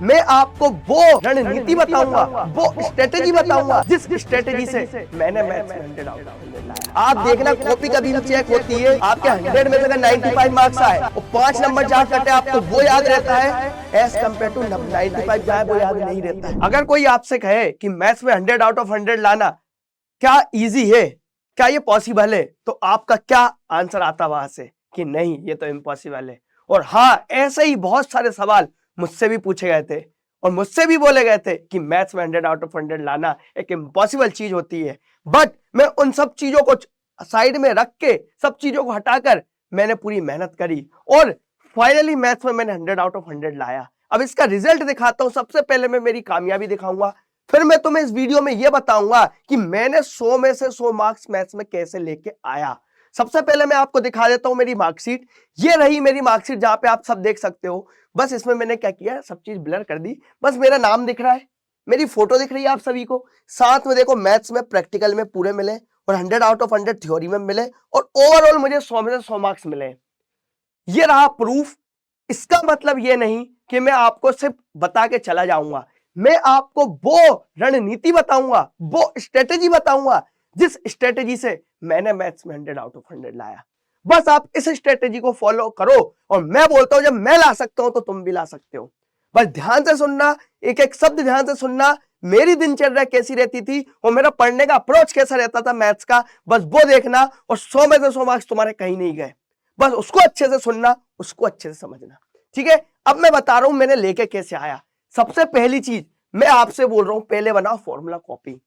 मैं आपको वो रणनीति बताऊंगा, वो स्ट्रेटेजी बताऊंगा जिस स्ट्रेटेजी से मैंने मैथ्स में 100 आउट ऑफ 100 लाया। आप देखना कॉपी कभी भी चेक होती है, आपके 100 में से अगर 95 मार्क्स आए और 5 नंबर जहां कटे आपको वो याद रहता है, एज कम्पेयर टू 95 जहां वो याद नहीं रहता है। अगर कोई आपसे कहे कि मैथ्स में 100 आउट ऑफ 100 लाना क्या इजी है, क्या ये पॉसिबल है, तो आपका क्या आंसर आता वहां से कि नहीं ये तो इम्पॉसिबल है। और हाँ, ऐसे ही बहुत सारे सवाल मुझसे भी पूछे गए थे और मुझसे भी बोले गए थे कि मैथ्स में 100 आउट ऑफ 100 लाना एक इम्पॉसिबल चीज होती है। बट मैं उन सब चीजों को साइड में रख के, सब चीजों को हटाकर मैंने पूरी मेहनत करी और फाइनली मैथ्स में मैंने 100 आउट ऑफ 100 लाया। अब इसका रिजल्ट दिखाता हूं। सबसे पहले मैं मेरी कामयाबी दिखाऊंगा, फिर मैं तुम्हें इस वीडियो में यह बताऊंगा कि मैंने 100 में से 100 मार्क्स मैथ्स में कैसे लेके आया। सबसे पहले मैं आपको दिखा देता हूं मेरी मार्कशीट। ये रही मेरी मार्कशीट जहां पे आप सब देख सकते हो। बस इसमें मैंने क्या किया, सब चीज ब्लर कर दी। बस मेरा नाम दिख रहा है, मेरी फोटो दिख रही है आप सभी को। साथ में देखो मैथ्स में प्रैक्टिकल में पूरे मिले और 100 आउट ऑफ 100 थ्योरी में मिले और ओवरऑल मुझे 100 में से 100 मार्क्स मिले। ये रहा प्रूफ। इसका मतलब ये नहीं कि मैं आपको सिर्फ बता के चला जाऊंगा, मैं आपको वो रणनीति बताऊंगा, वो स्ट्रेटेजी बताऊंगा जिस स्ट्रेटेजी से मैंने मैथ्स में 100 आउट ऑफ 100 लाया। बस आप इस स्ट्रेटेजी को फॉलो करो और मैं बोलता हूं जब मैं ला सकता हूं तो तुम भी ला सकते हो। बस ध्यान से सुनना, एक एक शब्द ध्यान से सुनना। मेरी दिनचर्या कैसी रहती थी और मेरा पढ़ने का अप्रोच कैसा रहता था मैथ्स का, बस वो देखना और 100 में से 100 मार्क्स तुम्हारे कहीं नहीं गए। बस उसको अच्छे से सुनना, उसको अच्छे से समझना, ठीक है। अब मैं बता रहा हूं मैंने लेके कैसे आया। सबसे पहली चीज मैं आपसे बोल रहा हूं, पहले बनाओ फॉर्मूला कॉपी।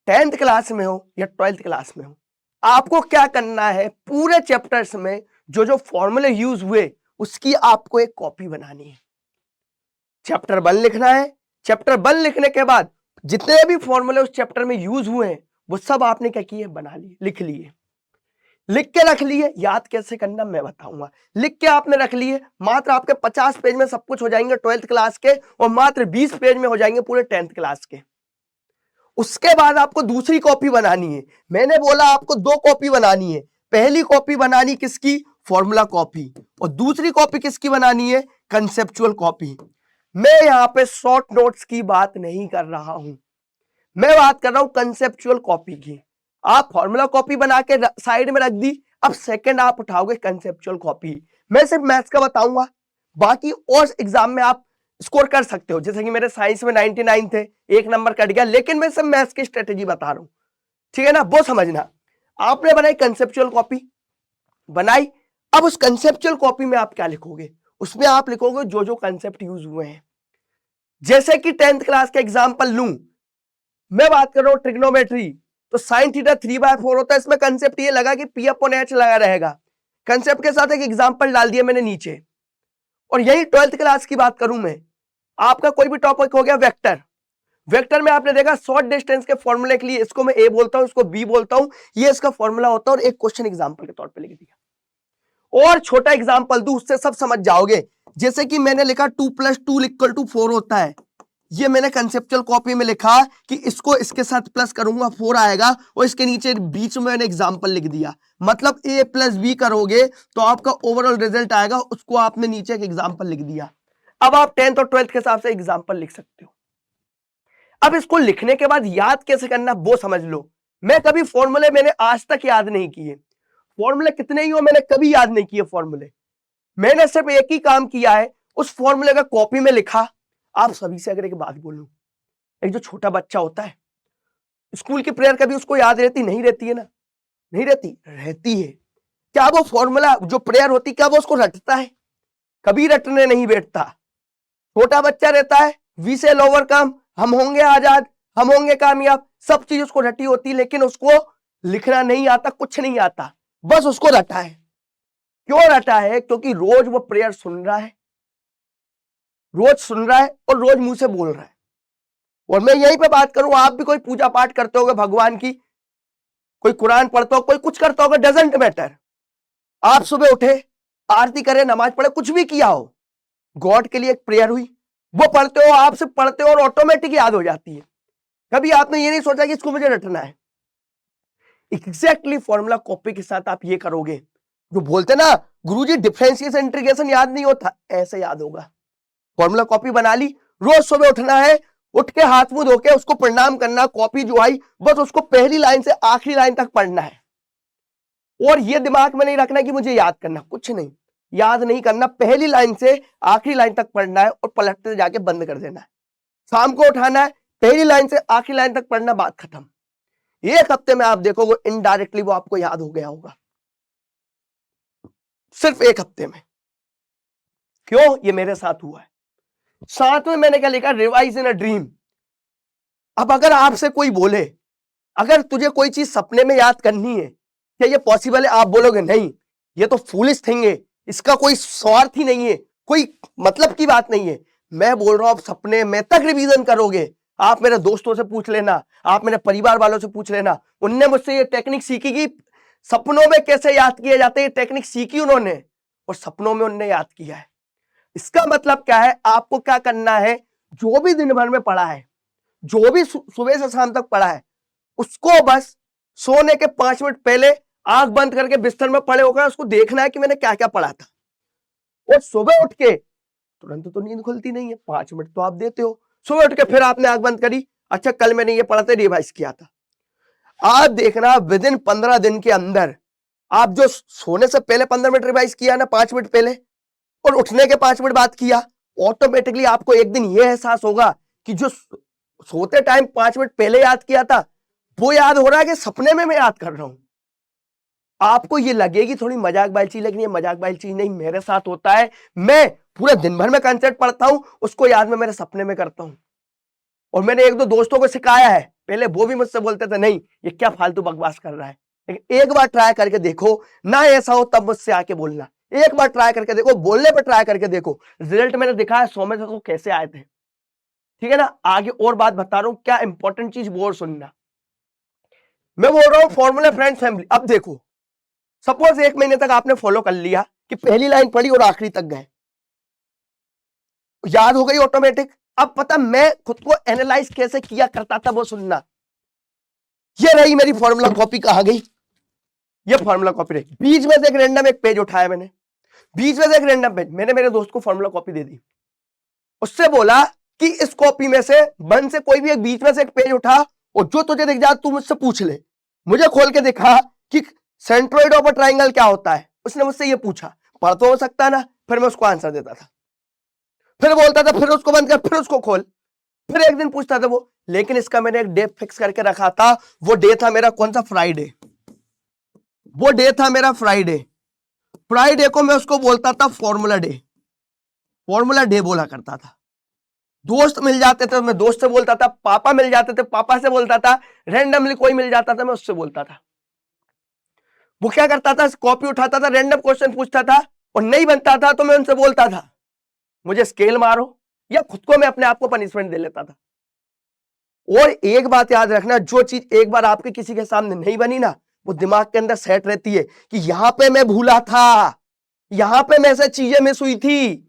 10th क्लास में हो या 12th क्लास में हो, आपको क्या करना है, पूरे चैप्टर्स में जो जो फॉर्मूले यूज हुए उसकी आपको एक कॉपी बनानी है। चैप्टर 1 लिखना है। चैप्टर 1 लिखने के बाद जितने भी फॉर्मूले उस चैप्टर में यूज हुए हैं वो सब आपने क्या किए, बना लिए, लिख लिए। लिख के रख लिए। याद कैसे करना मैं बताऊंगा। लिख के आपने रख लिए, मात्र आपके 50 पेज में सब कुछ हो जाएंगे 12th क्लास के और मात्र 20 पेज में हो जाएंगे पूरे 10th क्लास के। उसके बाद आपको दूसरी कॉपी बनानी है। मैंने बोला आपको 2 कॉपी बनानी है। पहली कॉपी बनानी किसकी, फॉर्मूला कॉपी, और दूसरी कॉपी किसकी बनानी है, कंसेप्चुअल कॉपी। मैं यहां पे शॉर्ट नोट्स की बात नहीं कर रहा हूं, मैं बात कर रहा हूं कंसेप्चुअल कॉपी की। आप फॉर्मूला कॉपी बना के साइड में रख दी, अब सेकंड आप उठाओगे कंसेप्चुअल कॉपी। मैं सिर्फ मैथ्स का बताऊंगा, बाकी और एग्जाम में आप स्कोर कर सकते हो। जैसे कि मेरे साइंस में 99 थे, 1 नंबर कट गया, लेकिन मैं सिर्फ मैथ्स की स्ट्रेटेजी बता रहा हूं, ठीक है ना, वो समझना। आपने बनाई कंसेप्चुअल कॉपी, बनाई। अब उस कंसेप्चुअल कॉपी में आप क्या लिखोगे, उसमें आप लिखोगे जो जो कंसेप्ट यूज हुए हैं। जैसे कि 10th क्लास का एग्जाम्पल लूं, मैं बात कर रहा हूं ट्रिग्नोमेट्री, तो साइन थीटा 3/4 होता है। इसमें कंसेप्ट ये लगा कि पी अपॉन एच लगा रहेगा। कंसेप्ट के साथ एक एग्जांपल डाल दिया मैंने नीचे। और यही 12th क्लास की बात करूं मैं, आपका कोई भी टॉपिक हो गया वेक्टर, वेक्टर में आपने देखा शॉर्ट डिस्टेंस के फॉर्मूले के लिए इसको मैं ए बोलता हूं, इसको बी बोलता हूं, ये इसका फॉर्मूला होता है और एक क्वेश्चन एग्जांपल के तौर पे लिख दिया। और छोटा एग्जांपल दूं, उससे सब समझ जाओगे। जैसे कि मैंने लिखा 2 + 2 = 4 होता है, ये मैंने कंसेप्चुअल कॉपी में लिखा कि इसको इसके साथ प्लस करूंगा 4 आएगा, और इसके नीचे बीच में मैंने एग्जांपल लिख दिया। मतलब a + b करोगे तो आपका ओवरऑल रिजल्ट आएगा, उसको आपने नीचे एक एग्जांपल लिख दिया। अब आप 10th और 12th के हिसाब से एग्जांपल लिख सकते हो। अब इसको लिखने के बाद याद कैसे करना वो समझ लो। मैं कभी फॉर्मूले मैंने आज तक याद नहीं किए, फॉर्मूले कितने ही हो मैंने कभी याद नहीं किए फॉर्मूले। मैंने सिर्फ एक ही काम किया है, उस फॉर्मूले का कॉपी में लिखा। आप सभी से अगर एक बात बोलूं, एक जो छोटा बच्चा होता है, स्कूल की प्रेयर कभी उसको याद रहती नहीं रहती है ना, नहीं रहती, रहती है। क्या वो फॉर्मूला जो प्रेयर होती क्या वो उसको रटता है, कभी रटने नहीं बैठता। छोटा बच्चा रहता है, वी से लोअर कम, हम होंगे आजाद, हम होंगे कामयाब, सब चीज उसको रटी होती, लेकिन उसको लिखना नहीं आता, कुछ नहीं आता, बस उसको रटा है। क्यों रटा है, क्योंकि रोज वो प्रेयर सुन रहा है, रोज सुन रहा है और रोज मुंह से बोल रहा है। और मैं यहीं पे बात करूं, आप भी कोई पूजा पाठ करते होगे भगवान की, कोई कुरान पढ़ते हो, कोई कुछ करता होगा, डजेंट मैटर। आप सुबह उठे, आरती करे, नमाज पढ़े, कुछ भी किया हो, गॉड के लिए एक प्रेयर हुई, वो पढ़ते हो, आप सिर्फ पढ़ते हो और ऑटोमेटिक याद हो जाती है। कभी आपने ये नहीं सोचा कि इसको मुझे रटना है। एग्जैक्टली फॉर्मूला कॉपी के साथ आप ये करोगे। जो बोलते ना गुरुजी डिफरेंशिएशन इंटीग्रेशन याद नहीं होता, ऐसे याद होगा। फॉर्मूला कॉपी बना ली, रोज सुबह उठना है, उठ के हाथ मुंह धो के उसको प्रणाम करना, कॉपी जो आई बस उसको पहली लाइन से आखिरी लाइन तक पढ़ना है। और ये दिमाग में नहीं रखना कि मुझे याद करना, कुछ नहीं, याद नहीं करना, पहली लाइन से आखिरी लाइन तक पढ़ना है और पलटते जाके बंद कर देना है। शाम को उठाना है, पहली लाइन से आखिरी लाइन तक पढ़ना, बात खत्म। एक हफ्ते में आप देखोगे इनडायरेक्टली वो आपको याद हो गया होगा, सिर्फ एक हफ्ते में। क्यों? ये मेरे साथ हुआ है। साथ में मैंने क्या लिखा, रिवाइज इन अ ड्रीम। अब अगर आपसे कोई बोले, अगर तुझे कोई चीज सपने में याद करनी है, क्या ये पॉसिबल है? आप बोलोगे नहीं, ये तो फूलिश थिंग है, इसका कोई स्वार्थ ही नहीं है, कोई मतलब की बात नहीं है। मैं बोल रहा हूं, आप सपने में तक रिवीजन करोगे। आप मेरे दोस्तों से पूछ लेना, आप मेरे परिवार वालों से पूछ लेना, उनने मुझसे ये टेक्निक सीखी कि सपनों में कैसे याद किए जाते हैं, टेक्निक सीखी उन्होंने और सपनों में उन्होंने याद किया है। इसका मतलब क्या है? आपको क्या करना है, जो भी दिन भर में पढ़ा है, जो भी सुबह से शाम तक पढ़ा है, उसको बस सोने के 5 मिनट पहले आंख बंद करके बिस्तर में पड़े होकर उसको देखना है कि मैंने क्या क्या पढ़ा था। और सुबह उठ के तुरंत तो नींद खुलती नहीं है, 5 मिनट तो आप देते हो। सुबह उठ के फिर आपने आंख बंद करी, अच्छा कल मैंने ये पढ़ा था, रिवाइज किया था। आप देखना विद इन 15 दिन के अंदर आप जो सोने से पहले 15 मिनट रिवाइज किया ना, 5 मिनट पहले, और उठने के 5 मिनट बाद किया, ऑटोमेटिकली आपको एक दिन यह एहसास होगा कि जो सोते टाइम 5 मिनट पहले याद किया था वो याद हो रहा है कि सपने में मैं याद कर रहा हूं। आपको ये लगेगी थोड़ी मजाक वाली चीज, लेकिन ये मजाक वाली चीज नहीं, मेरे साथ होता है। मैं पूरे दिन भर में कंसेप्ट पढ़ता हूं, उसको याद में मेरे सपने में करता हूं। और मैंने एक दो दोस्तों को सिखाया है, पहले वो भी मुझसे बोलते थे नहीं ये क्या फालतू बकवास कर रहा है, लेकिन एक बार ट्राई करके देखो ना, ऐसा हो तब मुझसे आके बोलना। एक बार ट्राई करके देखो, बोलने पर ट्राई करके देखो, रिजल्ट मैंने दिखाया 100 में से तो कैसे आए थे। ठीक है ना? आगे और बात बता रहा हूं, क्या इंपॉर्टेंट चीज वो सुनना। मैं बोल रहा हूं फॉर्मूला फ्रेंड फैमिली। अब देखो, सपोज 1 महीने तक आपने फॉलो कर लिया कि पहली लाइन पढ़ी और आखिरी तक गए, याद हो गई ऑटोमेटिक। अब पता मैं खुद को एनालाइज कैसे किया करता था वो सुनना। ये रही मेरी फॉर्मूला कॉपी, कहां गई? ये फॉर्मूला कॉपी रही, बीच में से एक रैंडम एक पेज उठाया मैंने, बीच में से एक रैंडम पेज, मैंने मेरे दोस्त को फॉर्मूला कॉपी दे दी, उससे बोला कि इस कॉपी में से बन से कोई भी एक बीच में से एक पेज उठा और जो तुझे दिख जाए तू मुझसे पूछ ले। मुझे खोल के दिखा कि सेंट्रोइड ऑफ अ ट्राइंगल क्या होता है, उसने मुझसे ये पूछा, पढ़ तो हो सकता ना, फिर मैं उसको आंसर देता था, फिर बोलता था फिर उसको बंद कर, फिर उसको खोल, फिर एक दिन पूछता था वो। लेकिन इसका मैंने एक डे फिक्स करके रखा था, वो डे था मेरा कौन सा? फ्राइडे। वो डे था मेरा फ्राइडे। फ्राइडे को मैं उसको बोलता था फॉर्मूला डे, फॉर्मूला डे बोला करता था। दोस्त मिल जाते थे तो मैं दोस्त से बोलता था, पापा मिल जाते थे पापा से बोलता था, रैंडमली कोई मिल जाता था मैं उससे बोलता था। वो क्या करता था, कॉपी उठाता था, रैंडम क्वेश्चन पूछता था और नहीं बनता था तो मैं उनसे बोलता था मुझे स्केल मारो, या खुद को मैं अपने आप को पनिशमेंट दे लेता था। और एक बात याद रखना, जो चीज एक बार आपके किसी के सामने नहीं बनी ना, वो दिमाग के अंदर सेट रहती है कि यहां पे मैं भूला था, यहां पे मैं से चीजें मिस हुई थी।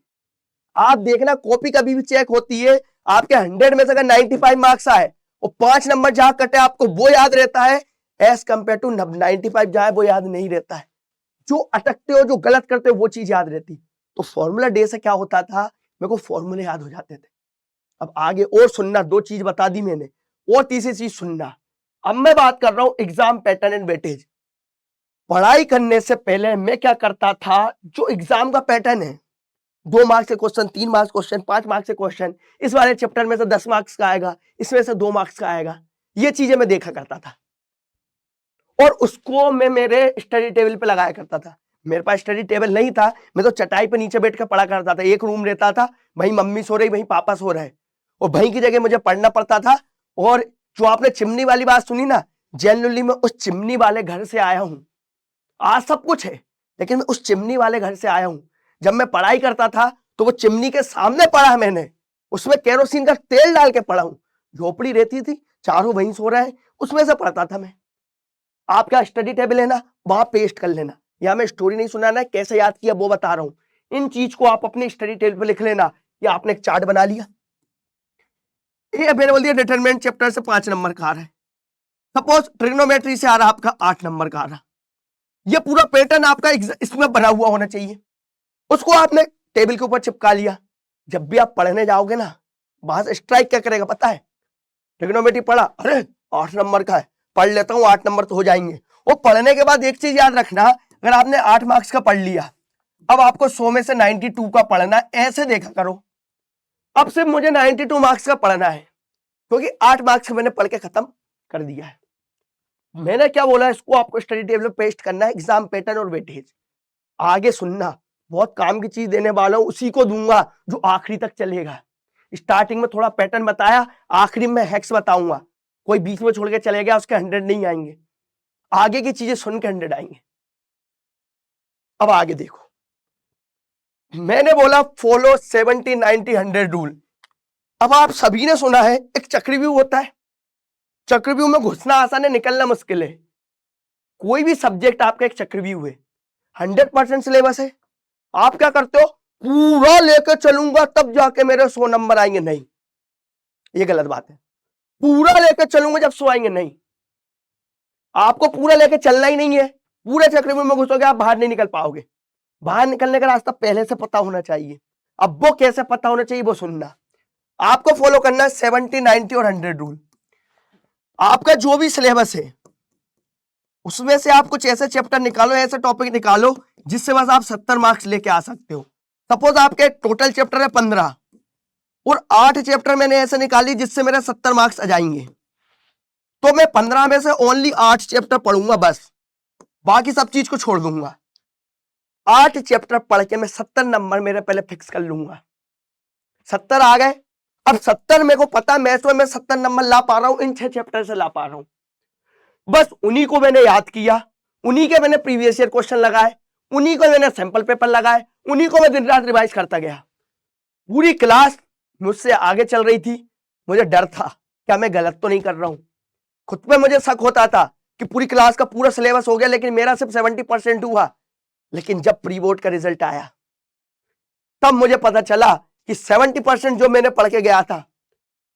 आप देखना कॉपी कभी भी चेक होती है, आपके 100 में से अगर 95 मार्क्स आए और 5 नंबर जहां कटे आपको वो याद रहता है, एज कंपेयर टू 95 जहां वो याद नहीं रहता है। जो अटकते हो, जो गलत करते हो, वो चीज याद रहती। तो फॉर्मूला डे से क्या होता था, मेरे को फॉर्मूले याद हो जाते थे। अब आगे और सुनना, 2 चीज बता दी मैंने, और तीसरी चीज सुनना। अब मैं बात कर रहा हूं एग्जाम पैटर्न एंड वेटेज। पढ़ाई करने से पहले मैं क्या करता था, जो एग्जाम का पैटर्न है, 2 मार्क्स से क्वेश्चन, 3 मार्क्स क्वेश्चन, 5 मार्क्स से क्वेश्चन, इस वाले चैप्टर में से 10 मार्क्स का आएगा, इसमें से 2 मार्क्स का आएगा, ये चीजें मैं देखा करता था और उसको मैं मेरे स्टडी टेबल पे लगाया करता था। मेरे पास स्टडी टेबल नहीं था, मैं तो चटाई पे नीचे बैठ कर पढ़ा करता था। एक रूम रहता था, वहीं मम्मी सो रही, वहीं पापा सो रहे, और वहीं की जगह मुझे पढ़ना पड़ता था। और जो आपने चिमनी वाली बात सुनी ना, जनरली मैं उस चिमनी वाले घर से आया हूं। आज सब कुछ है, लेकिन मैं उस चिमनी वाले घर से आया हूं। जब मैं पढ़ाई करता था तो वो चिमनी के सामने पढ़ा मैंने, उसमें केरोसिन का तेल डाल के पढ़ा हूं। झोपड़ी रहती थी, चारों वहीं सो रहे हैं, उसमें से पढ़ता था मैं। आपका स्टडी टेबल है ना, वहां पेस्ट कर लेना। या मैं स्टोरी नहीं सुनाना है, कैसे याद किया वो बता रहा हूं। इन चीज को आप अपने स्टडी टेबल पे लिख लेना, या आपने एक चार्ट बना लिया। ये मैंने बोल दिया डिटरमिनेंट चैप्टर से 5 नंबर का आ रहा है, सपोज ट्रिग्नोमेट्री से आ रहा आपका 8 नंबर का आ रहा। ये पूरा पैटर्न आपका इसमें बना हुआ होना चाहिए। उसको आपने टेबल के ऊपर चिपका लिया, जब भी आप पढ़ने जाओगे ना, वहां से स्ट्राइक क्या करेगा पता है? ट्रिग्नोमेट्री पढ़ा, अरे 8 नंबर का है, पढ़ लेता हूँ, 8 नंबर तो हो जाएंगे। वो पढ़ने के बाद एक चीज याद रखना, अगर आपने 8 मार्क्स का पढ़ लिया, अब आपको 100 में से 92 का पढ़ना, ऐसे देखा करो। अब सिर्फ मुझे 92 मार्क्स का पढ़ना है, क्योंकि 8 मार्क्स मैंने पढ़ के खत्म कर दिया है। मैंने क्या बोला, इसको आपको स्टडी टेबल में पेस्ट करना है, एग्जाम पैटर्न और वेटेज। आगे सुनना, बहुत काम की चीज देने वाला हूं, उसी को दूंगा जो आखिरी तक चलेगा। स्टार्टिंग में थोड़ा पैटर्न बताया, आखिरी में हैक्स बताऊंगा। कोई बीच में छोड़ के चले गया, उसके 100 नहीं आएंगे, आगे की चीजें सुन के 100 आएंगे। अब आगे देखो, मैंने बोला फॉलो 70 90 100 रूल। अब आप सभी ने सुना है एक चक्रव्यूह होता है, चक्रव्यूह में घुसना आसान है, निकलना मुश्किल है। कोई भी सब्जेक्ट आपका एक चक्रव्यूह है, 100% सिलेबस है, आप क्या करते हो, पूरा लेकर चलूंगा तब जाके मेरे 100 नंबर आएंगे, नहीं, ये गलत बात है। पूरा लेकर चलूंगा जब 100 आएंगे, नहीं, आपको पूरा लेकर चलना ही नहीं है। पूरे चक्रव्यूह में घुसोगे आप बाहर नहीं निकल पाओगे। बाहर निकलने का रास्ता पहले से पता होना चाहिए। अब वो कैसे पता होना चाहिए वो सुनना। आपको फॉलो करना है 70 90 और 100 रूल। आपका जो भी सिलेबस है उसमें से आप कुछ ऐसे चैप्टर निकालो, ऐसे टॉपिक निकालो जिससे बस आप 70 मार्क्स लेके आ सकते हो। सपोज आपके टोटल चैप्टर है 15 और 8 चैप्टर मैंने ऐसे निकाली जिससे मेरे 70 मार्क्स आ जाएंगे, तो मैं 15 में से ओनली 8 चैप्टर पढ़ूंगा, बस बाकी सब चीज को छोड़ दूंगा। 8 चैप्टर पढ़ के मैं 70 नंबर मेरे पहले फिक्स कर लूंगा। 70 आ गए, अब 70 मेरे को पता मैथ्स में मैं 70 नंबर ला पा रहा हूं, इन 6 चैप्टर से ला पा रहा हूं। बस उन्हीं को मैंने याद किया, उन्हीं के मैंने प्रीवियस ईयर क्वेश्चन लगाए, उन्हीं को मैंने सैंपल पेपर लगाए, उन्हीं को मैं दिन रात रिवाइज करता गया। पूरी क्लास मुझसे आगे चल रही थी, मुझे डर था क्या मैं गलत तो नहीं कर रहा हूं। खुद पे मुझे शक होता था कि पूरी क्लास का पूरा सिलेबस हो गया लेकिन मेरा सिर्फ 70% हुआ। लेकिन जब प्री बोर्ड का रिजल्ट आया तब मुझे पता चला कि 70% जो मैंने पढ़ के गया था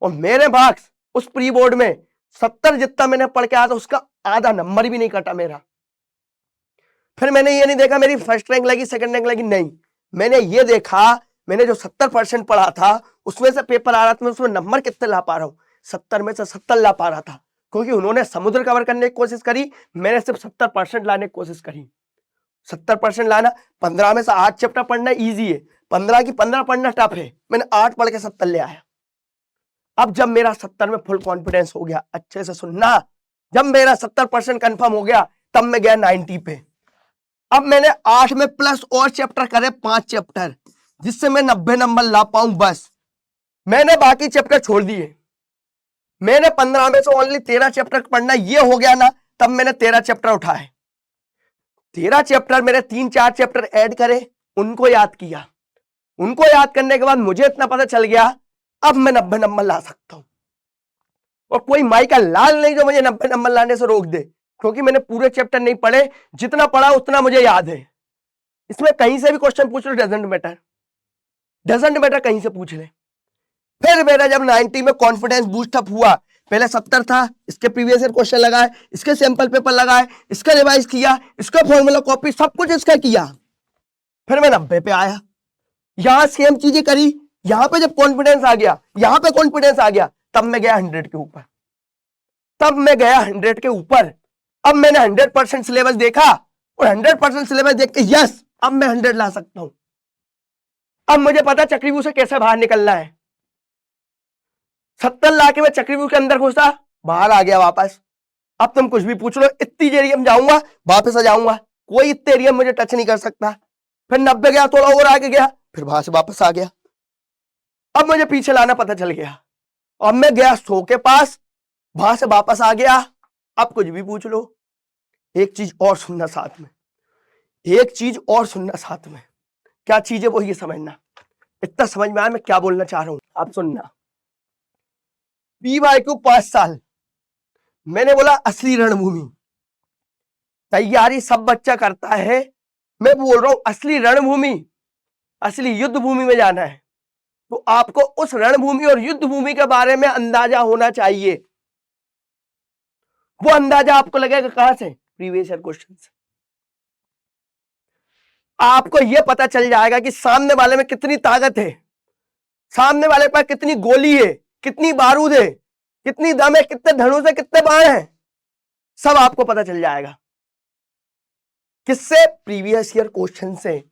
और मेरे मार्क्स उस प्री बोर्ड में 70 जितना मैंने पढ़ के आया था उसका आधा नंबर भी नहीं कटा मेरा। फिर मैंने ये नहीं देखा मेरी फर्स्ट रैंक लगी सेकंड रैंक लगी, नहीं, मैंने ये देखा मैंने जो 70% पढ़ा था उसमें से पेपर आ रहा था, मैं उसमें नंबर कितने ला पा रहा हूं, 70 में से 70 ला पा रहा था। क्योंकि उन्होंने समुद्र कवर करने की कोशिश करी, मैंने सिर्फ 70% लाने की कोशिश करी। 70% लाना, 15 में से 8 चैप्टर पढ़ना इजी है, 15 की 15 पढ़ना टफ है, मैंने 8 पढ़ के 70 ले आया। अब जब मेरा 70 में फुल कॉन्फिडेंस हो गया, अच्छे से सुनना, जब मेरा 70% कंफर्म हो गया तब मैं गया 90 पे। अब मैंने 8 में प्लस और चैप्टर करे 5 चैप्टर जिससे मैं 90 नंबर ला पाऊं, बस मैंने बाकी चैप्टर छोड़ दिए। मैंने 15 में से ओनली 13 चैप्टर पढ़ना, ये हो गया ना, तब मैंने 13 चैप्टर उठाए। 13 चैप्टर मेरे 3-4 चैप्टर ऐड करे, उनको याद किया, उनको याद करने के बाद मुझे इतना पता चल गया अब मैं 90 नंबर ला सकता हूं। और कोई माई का लाल नहीं जो मुझे 90 नंबर लाने से रोक दे, क्योंकि मैंने पूरे चैप्टर नहीं पढ़े, जितना पढ़ा उतना मुझे याद है। इसमें कहीं से भी क्वेश्चन पूछ लो, डजंट मैटर, कहीं से पूछ ले। फिर मेरा जब 90 में कॉन्फिडेंस बूस्ट अप हुआ, पहले 70 था, इसके प्रीवियस ईयर क्वेश्चन लगाए, इसके सैंपल पेपर लगाए, इसका रिवाइज किया, इसका फॉर्मूला कॉपी, सब कुछ इसका किया, फिर मैं 90 पे आया। यहां सेम चीजें करी, यहां पे जब कॉन्फिडेंस आ गया, यहां पे कॉन्फिडेंस आ गया, तब मैं गया 100 के ऊपर, अब मैंने 100% सिलेबस देखा और 100% सिलेबस देख के यस अब मैं 100 ला सकता हूं। अब मुझे पता चक्रव्यूह से कैसे बाहर निकलना है। 70 ला के मैं चक्रव्यूह के अंदर घुसा, बाहर आ गया वापस। अब तुम कुछ भी पूछ लो, इतनी एरिया में जाऊंगा वापस आ जाऊंगा, कोई इतने एरिया मुझे टच नहीं कर सकता। फिर 90 गया, थोड़ा और आगे गया, फिर वहां से वापस आ गया। अब मुझे पीछे लाना पता चल गया, अब मैं गया 100 के पास, वहां से वापस आ गया। अब कुछ भी पूछ लो। एक चीज और सुनना साथ में, क्या चीज है वो ये समझना। इतना समझ में आया मैं क्या बोलना चाह रहा हूं, आप सुनना। PYQ 5 साल, मैंने बोला असली रणभूमि, तैयारी सब बच्चा करता है, मैं बोल रहा हूं असली रणभूमि, असली युद्ध भूमि में जाना है तो आपको उस रणभूमि और युद्ध भूमि के बारे में अंदाजा होना चाहिए। वो अंदाजा आपको लगेगा कहां से, प्रीवियस ईयर क्वेश्चन से। आपको यह पता चल जाएगा कि सामने वाले में कितनी ताकत है, सामने वाले के पास कितनी गोली है, कितनी बारूद है, कितनी दम है, कितने धनुष है, कितने बाण हैं, सब आपको पता चल जाएगा। किससे? प्रीवियस ईयर क्वेश्चन से।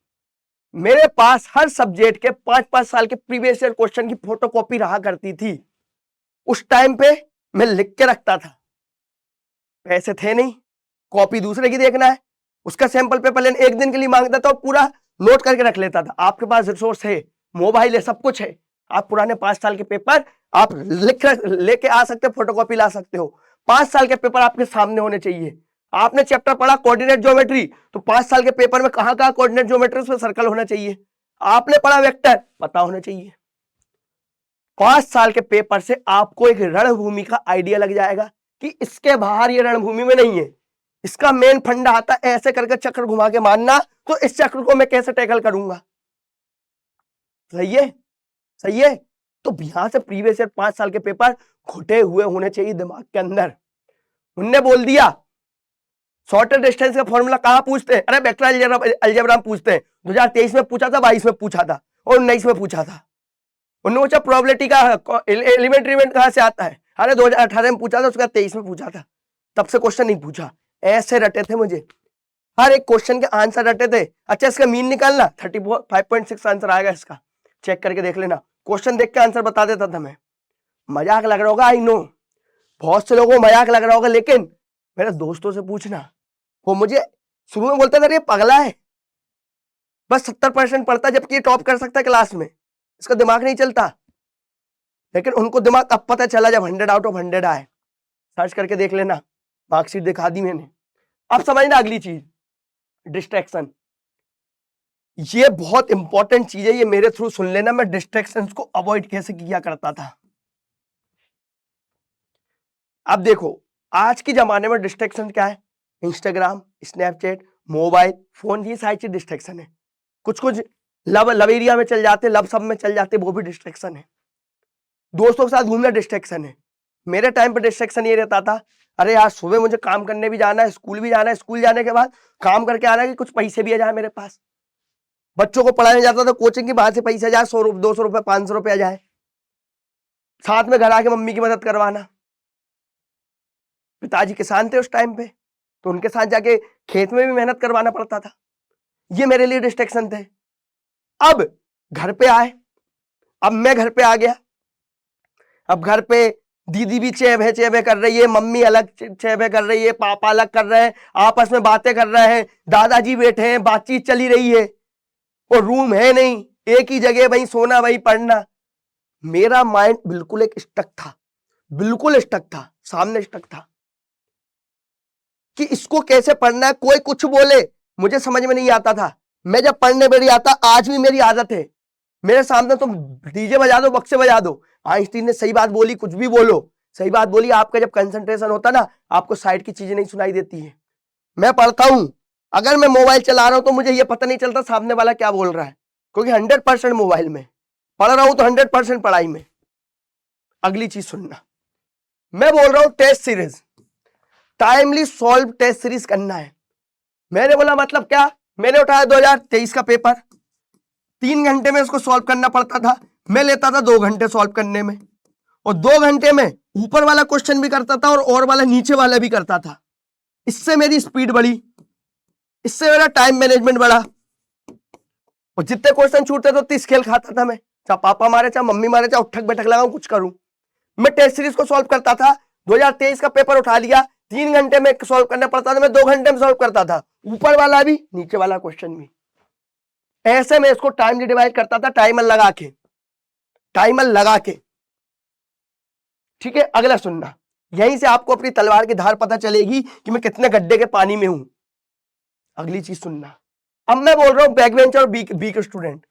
मेरे पास हर सब्जेक्ट के 5-5 साल के प्रीवियस ईयर क्वेश्चन की फोटोकॉपी रहा करती थी। उस टाइम पे मैं लिख के रखता था, पैसे थे नहीं, कॉपी दूसरे की देखना है, उसका सैंपल पेपर लेने एक दिन के लिए मांगता था और पूरा नोट करके रख लेता था। आपके पास रिसोर्स है, मोबाइल है, सब कुछ है, आप पुराने 5 साल के पेपर आप लिख लेके आ सकते हो, फोटोकॉपी ला सकते हो। 5 साल के पेपर आपके सामने होने चाहिए। आपने चैप्टर पढ़ा कोऑर्डिनेट ज्योमेट्री, तो 5 साल के पेपर में कहां कहां कोऑर्डिनेट ज्योमेट्री उसमें सर्कल होना चाहिए। आपने पढ़ा वेक्टर, पता होना चाहिए। 5 साल के पेपर से आपको एक रणभूमि का आइडिया लग जाएगा कि इसके बाहर ये रणभूमि में नहीं है। इसका मेन फंडा आता है ऐसे करके चक्र घुमा के मारना, तो इस चक्र को मैं कैसे टैकल करूंगा। सही है, सही है। तो यहां से प्रीवियस ईयर 5 साल के पेपर घुटे हुए होने चाहिए दिमाग के अंदर। उनने बोल दिया शॉर्टेस्ट डिस्टेंस का फॉर्मूला कहां पूछते हैं? अरे वेक्टर अलजेब्रा में पूछते हैं। 2023 में पूछा था, 22 में पूछा था और 19 में पूछा था। उन्होंने पूछा प्रोबेबिलिटी का एलिमेंट्री इवेंट कहां से आता है? अरे 2018 में पूछा था, उसका 23 में पूछा था, तब से क्वेश्चन नहीं पूछा। ऐसे रटे थे मुझे, हर एक क्वेश्चन के आंसर रटे थे। अच्छा इसका मीन निकालना, 35.6 आंसर आएगा इसका, चेक करके देख लेना। क्वेश्चन देख के आंसर बता देता था मैं। मजाक लग रहा होगा, आई नो, बहुत से लोगों को मजाक लग रहा होगा, लेकिन मेरे दोस्तों से पूछना, वो मुझे शुरू में बोलता था ये पगला है, बस 70% पढ़ता जबकि ये टॉप कर सकता है क्लास में, इसका दिमाग नहीं चलता। लेकिन उनको दिमाग अब पता चला जब 100 आउट ऑफ 100 आए। सर्च करके देख लेना, मार्कशीट दिखा दी मैंने। अब समझना अगली चीज, डिस्ट्रैक्शन। ये बहुत इंपॉर्टेंट चीज है, ये मेरे थ्रू सुन लेना, मैं डिस्ट्रैक्शंस को अवॉइड कैसे किया करता था। अब देखो आज के जमाने में डिस्ट्रैक्शन क्या है? इंस्टाग्राम, स्नैपचैट, मोबाइल फोन, ये सारी चीज डिस्ट्रैक्शन है। कुछ कुछ लव एरिया में चल जाते, लव सब में चल जाते, वो भी डिस्ट्रैक्शन है। दोस्तों के साथ घूमना डिस्ट्रैक्शन है। मेरे टाइम पे डिस्ट्रैक्शन ये रहता था, अरे यार सुबह मुझे काम करने भी जाना है, स्कूल भी जाना है, स्कूल जाने के बाद काम करके आना है कि कुछ पैसे भी आ जाए मेरे पास। बच्चों को पढ़ाने जाता था कोचिंग की, बाहर से पैसे आ जाए, 100 रुपए, 200 रुपए, 500 रुपए आ जाए। साथ में घर आके मम्मी की मदद करवाना। पिताजी किसान थे उस टाइम पे, तो उनके साथ जाके खेत में भी मेहनत करवाना पड़ता था। ये मेरे लिए डिस्ट्रैक्शन थे। अब घर पे आए, अब मैं घर पे आ गया, अब घर पे दीदी भी चेबे कर रही है, मम्मी अलग चेबे कर रही है, पापा अलग कर रहे हैं, आपस में बातें कर रहे हैं, दादाजी बैठे हैं, बातचीत चली रही है, और रूम है नहीं, एक ही जगह वहीं सोना वहीं पढ़ना। मेरा माइंड बिल्कुल एक स्टक था, बिल्कुल स्टक था, सामने स्टक था कि इसको कैसे पढ़ना है। कोई कुछ बोले मुझे समझ में नहीं आता था। मैं जब पढ़ने बैठ जाता, आज भी मेरी आदत है, मेरे सामने तुम डीजे बजा दो, बक्से बजा दो, आइंस्टीन ने सही बात बोली, कुछ भी बोलो, सही बात बोली, आपका जब कंसंट्रेशन होता ना, आपको साइड की चीजें नहीं सुनाई देती है। मैं पढ़ता हूं, अगर मैं मोबाइल चला रहा हूं तो मुझे यह पता नहीं चलता सामने वाला क्या बोल रहा है, क्योंकि 100% मोबाइल में पढ़ रहा हूं, तो 100% पढ़ाई में। अगली चीज सुनना, मैं बोल रहा हूं test series, timely solve test series करना है। मैंने बोला मतलब क्या? मैंने उठाया 2023 का पेपर, 3 घंटे में इसको सॉल्व करना पड़ता था, मैं लेता था 2 घंटे सॉल्व करने में, और 2 घंटे में ऊपर वाला क्वेश्चन भी करता था और वाला नीचे वाला भी करता था। इससे मेरी स्पीड बढ़ी, इससे मेरा टाइम मैनेजमेंट बढ़ा, और जितने क्वेश्चन छूटते थे उतनी स्केल खाता था मैं, चाहे पापा मारे, चाहे मम्मी मारे, चाहे उठक बैठक लगाऊं, कुछ करूं, मैं टेस्ट सीरीज को सॉल्व करता था। 2023 का पेपर उठा लिया, 3 घंटे में सॉल्व करना पड़ता था, मैं 2 घंटे में सॉल्व करता था, ऊपर वाला भी नीचे वाला क्वेश्चन भी। ऐसे में इसको टाइमली डिवाइड करता था, टाइमर लगा के, टाइमर लगा के। ठीक है, अगला सुनना, यहीं से आपको अपनी तलवार की धार पता चलेगी कि मैं कितने गड्ढे के पानी में हूं। अगली चीज सुनना, अब मैं बोल रहा हूं बैक बेंचर और वीक स्टूडेंट।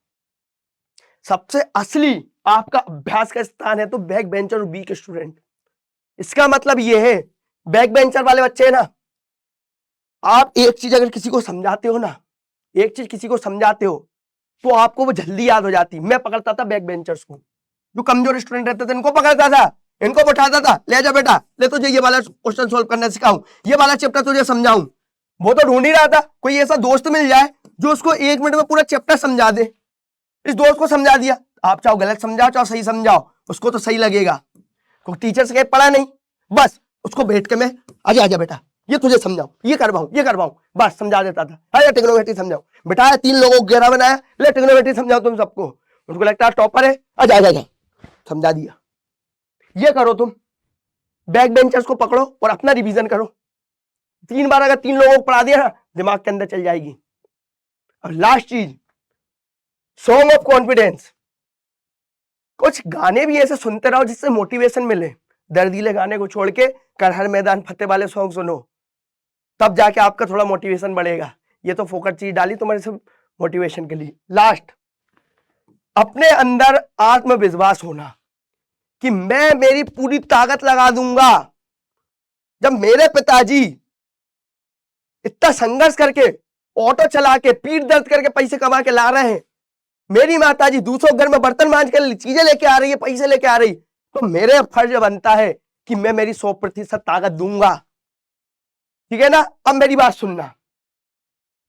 सबसे असली आपका अभ्यास का स्थान है तो बैक बेंचर और वीक स्टूडेंट। इसका मतलब यह है, बैक बेंचर वाले बच्चे ना, आप एक चीज अगर किसी को समझाते हो ना, एक चीज किसी को समझाते हो तो आपको वो जल्दी याद हो जाती। मैं पकड़ता था बैक बेंचर्स को, जो कमजोर स्टूडेंट रहते थे, इनको पकड़ता था, इनको बैठाता था, ले जा बेटा, ले तुझे ये वाला क्वेश्चन सोल्व करना सिखाऊं, ये वाला चैप्टर तुझे समझाऊं। वो तो ढूंढ ही रहा था कोई ऐसा दोस्त मिल जाए जो उसको 1 मिनट में पूरा चैप्टर समझा दे। इस दोस्त को समझा दिया, आप चाहो गलत समझाओ चाहो सही समझाओ, उसको तो सही लगेगा, क्योंकि टीचर से कहीं पढ़ा नहीं, बस उसको बैठ के मैं आजा आजा बेटा ये तुझे समझाऊं, ये करवाऊं, बस समझा देता था। अरे ट्रिग्नोमेट्री समझाओ बेटा, 3 लोगों को घेरा बनाया, ले ट्रिग्नोमेट्री समझाओ तुम सबको, उनको लगता है टॉपर है, आजा आजा आजा समझा दिया। ये करो तुम, बैक बेंचर्स को पकड़ो और अपना रिवीजन करो। 3 बार अगर 3 लोगों को पढ़ा दिया ना, दिमाग के अंदर चल जाएगी। और लास्ट चीज, सॉन्ग ऑफ कॉन्फिडेंस। कुछ गाने भी ऐसे सुनते रहो जिससे मोटिवेशन मिले। दर्दीले गाने को छोड़ के कर हर मैदान फतेह वाले सॉन्ग सुनो, तब जाके आपका थोड़ा मोटिवेशन बढ़ेगा। ये तो फोकट चीज डाली तुम्हारे से मोटिवेशन के लिए। लास्ट, अपने अंदर आत्मविश्वास होना कि मैं मेरी पूरी ताकत लगा दूंगा। जब मेरे पिताजी इतना संघर्ष करके ऑटो चला के पीठ दर्द करके पैसे कमा के ला रहे हैं, मेरी माताजी दूसरों घर में बर्तन मांज कर चीजें लेके आ रही है, पैसे लेके आ रही, तो मेरे फर्ज बनता है कि मैं मेरी 100% ताकत दूंगा। ठीक है ना? अब मेरी बात सुनना।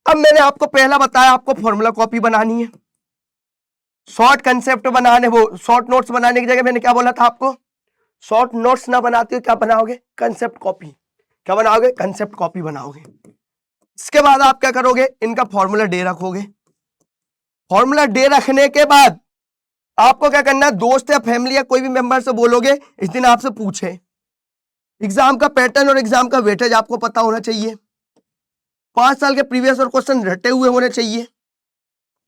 अब मैंने आपको पहला बताया, आपको फॉर्मूला कॉपी बनानी है, शॉर्ट कंसेप्ट बनाने, वो शॉर्ट नोट्स बनाने की जगह मैंने क्या बोला था आपको, शॉर्ट नोट्स ना बनाते हो क्या बनाओगे, कंसेप्ट कॉपी। क्या बनाओगे? कंसेप्ट कॉपी बनाओगे। इसके बाद आप क्या करोगे, इनका फॉर्मूला डे रखोगे। फॉर्मूला डे रखने के बाद आपको क्या करना है, दोस्त या फैमिली या कोई भी मेंबर से बोलोगे इस दिन आपसे पूछे। एग्जाम का पैटर्न और एग्जाम का वेटेज आपको पता होना चाहिए। 5 साल के प्रीवियस और क्वेश्चन रटे हुए होने चाहिए।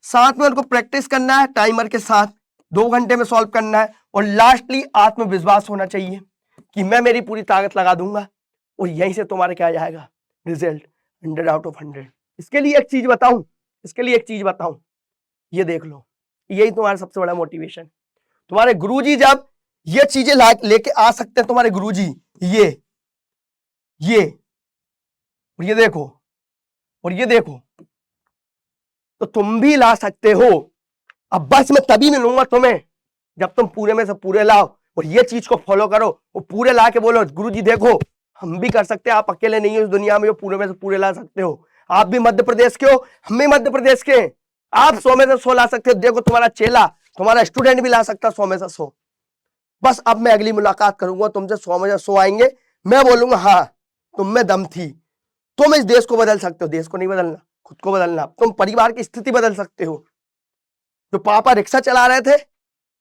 साथ में उनको प्रैक्टिस करना है, टाइमर के साथ 2 घंटे में सॉल्व करना है। और लास्टली आत्मविश्वास होना चाहिए कि मैं मेरी पूरी ताकत लगा दूंगा, और यहीं से तुम्हारे क्या जाएगा रिजल्ट 100 आउट ऑफ 100। इसके लिए एक चीज बताऊं, ये देख लो, यही तुम्हारा सबसे बड़ा मोटिवेशन। तुम्हारे गुरुजी जब ये चीजें लेके आ सकते हैं, तुम्हारे गुरुजी ये देखो और ये देखो, तो तुम भी ला सकते हो। अब बस मैं तभी मिलूंगा तुम्हें जब तुम पूरे में से पूरे लाओ और ये चीज को फॉलो करो और पूरे ला के बोलो गुरुजी देखो हम भी कर सकते हैं, आप अकेले नहीं हो इस दुनिया में जो पूरे में से पूरे ला सकते हो। आप भी मध्य प्रदेश के हो, हम भी मध्य प्रदेश के, आप 100 में से 100 ला सकते हो। देखो तुम्हारा चेला, तुम्हारा स्टूडेंट भी ला सकता है 100 में से 100। बस अब मैं अगली मुलाकात करूंगा तुमसे, 100 में से 100 आएंगे, मैं बोलूंगा हाँ तुम में दम थी, तुम इस देश को बदल सकते हो। देश को नहीं बदलना, खुद को बदलना। तुम परिवार की स्थिति बदल सकते हो। जो पापा रिक्शा चला रहे थे,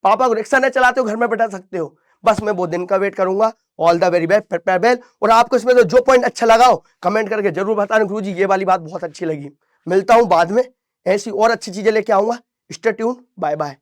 पापा को रिक्शा नहीं चलाते हो, घर में बैठा सकते हो। बस मैं वो दिन का वेट करूंगा। All the very best, prepare well. और आपको इसमें तो जो पॉइंट अच्छा लगा हो कमेंट करके जरूर बताना, गुरुजी ये वाली बात बहुत अच्छी लगी। मिलता हूं बाद में, ऐसी और अच्छी चीजें लेके आऊंगा। Stay tune, bye bye.